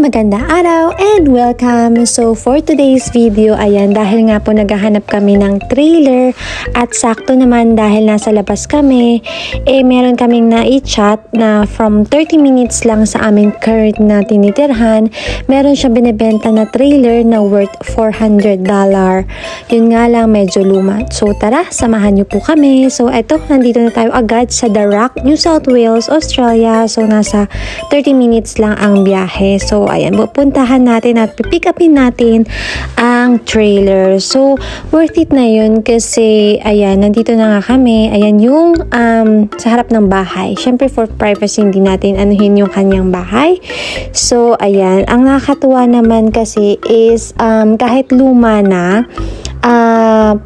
magandang araw and welcome! So for today's video, ayan, dahil nga po naghahanap kami ng trailer at sakto naman dahil nasa labas kami, meron kaming na-chat na from 30 minutes lang sa aming current na tinitirhan, meron siyang binibenta na trailer na worth $400. Yun nga lang, medyo luma. So tara, samahan niyo po kami. So eto, nandito na tayo agad sa The Rock, New South Wales, Australia. So nasa 30 minutes lang ang biyahe. So ayan, pupuntahan natin at pick upin natin ang trailer. So worth it na yun kasi ayan, nandito na nga kami. Ayan yung sa harap ng bahay. Syempre for privacy, hindi natin anuhin yung kanyang bahay. So ayan, ang nakakatuwa naman kasi is kahit luma na,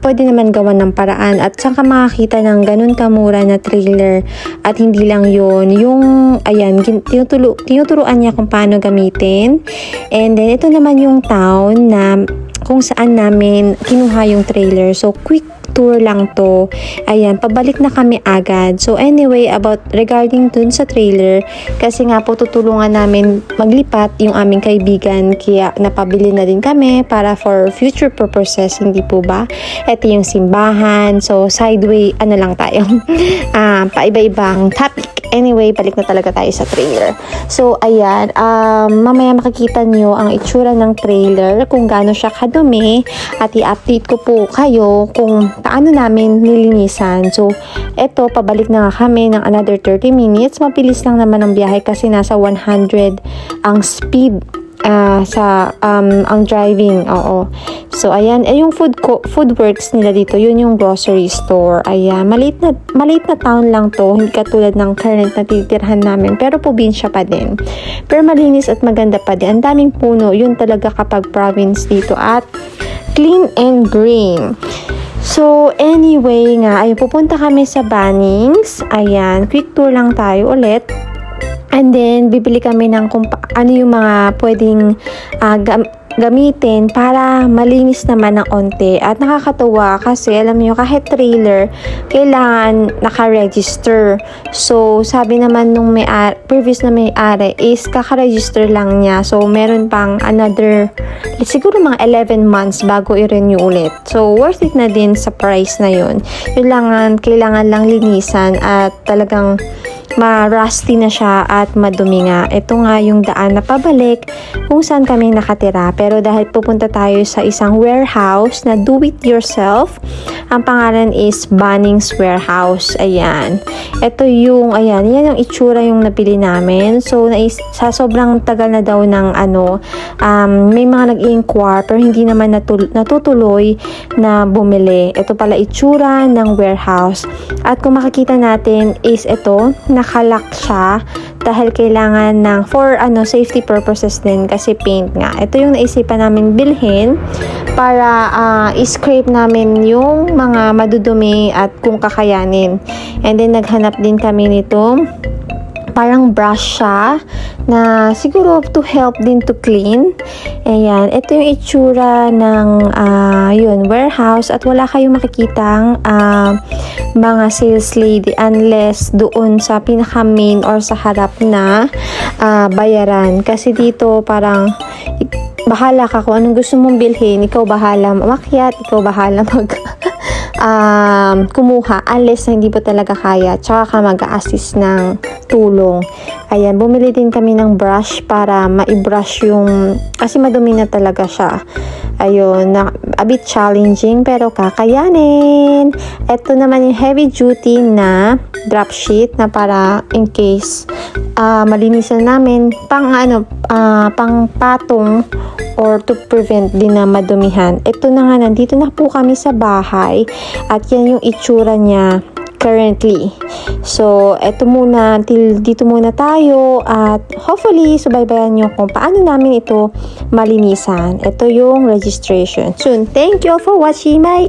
pwede naman gawan ng paraan at saan ka makakita ng ganun kamura na trailer at hindi lang yun, yung ayan, tinuturuan niya kung paano gamitin. And then ito naman yung town na kung saan namin kinuha yung trailer. So quick tour lang to. Ayan, pabalik na kami agad. So anyway, regarding dun sa trailer, kasi nga po tutulungan namin maglipat yung aming kaibigan, kaya napabili na din kami para for future purposes, hindi po ba? Ito yung simbahan. So sideway, ano lang tayo, paiba-ibang topic. Anyway, balik na talaga tayo sa trailer. So ayan, mamaya makikita nyo ang itsura ng trailer, kung gaano siya kadumi, at i-update ko po kayo kung paano namin nilinisan. So, eto, pabalik na nga kami ng another 30 minutes. Mabilis lang naman ang biyahe kasi nasa 100 ang speed ang driving. Oo. So, ayan. Yung food works nila dito, yun yung grocery store. Ayan. Maliit na town lang to. Hindi katulad ng current na titirhan namin. Pero probinsya pa din. Pero malinis at maganda pa din. Ang daming puno. Yun talaga kapag province dito. At clean and green. So, anyway nga, ay pupunta kami sa Bunnings. Ayan, quick tour lang tayo ulit. And then, bibili kami ng ano yung mga pwedeng gamitin para malinis naman ng onte. At nakakatuwa kasi alam niyo, kahit trailer kailangan naka-register. So sabi naman nung previous na may-ari is kaka-register lang niya. So meron pang another siguro mga 11 months bago i-renew ulit. So worth it na din sa price na yun. Kailangan lang linisan at talagang ma-rusty na siya at madumi nga. Ito nga yung daan na pabalik kung saan kami nakatira. Pero dahil pupunta tayo sa isang warehouse na do-it-yourself, ang pangalan is Bunnings Warehouse. Ayan. Ito yung, ayan, yan yung itsura yung napili namin. So, sa sobrang tagal na daw ng may mga nag-i-inquire pero hindi naman natutuloy na bumili. Ito pala itsura ng warehouse. At kung makikita natin is ito, nakalock siya dahil kailangan for safety purposes din kasi paint nga. Ito yung naisipan namin bilhin para i-scrape namin yung mga madudumi at kung kakayanin. And then naghanap din kami nito. Parang brush siya na siguro to help din to clean. Ayan, ito yung itsura ng warehouse at wala kayong makikitang mga sales lady unless doon sa pinaka main or sa harap na bayaran. Kasi dito parang bahala ka kung anong gusto mong bilhin, ikaw bahala makyat, ikaw bahala kumuha unless na hindi po talaga kaya, tsaka ka mag-a-assist ng tulong. Ayan, bumili din kami ng brush para ma-brush yung, kasi madumi na talaga siya. Ayun, a bit challenging pero kakayanin. Ito naman yung heavy duty na drop sheet na para in case malinisan namin pang patong or to prevent din na madumihan. Ito na nga, nandito na po kami sa bahay at yan yung itsura niya currently. So, dito muna tayo at hopefully subaybayan nyo kung paano namin ito malinisan. Ito yung registration. Soon, thank you for watching. Bye!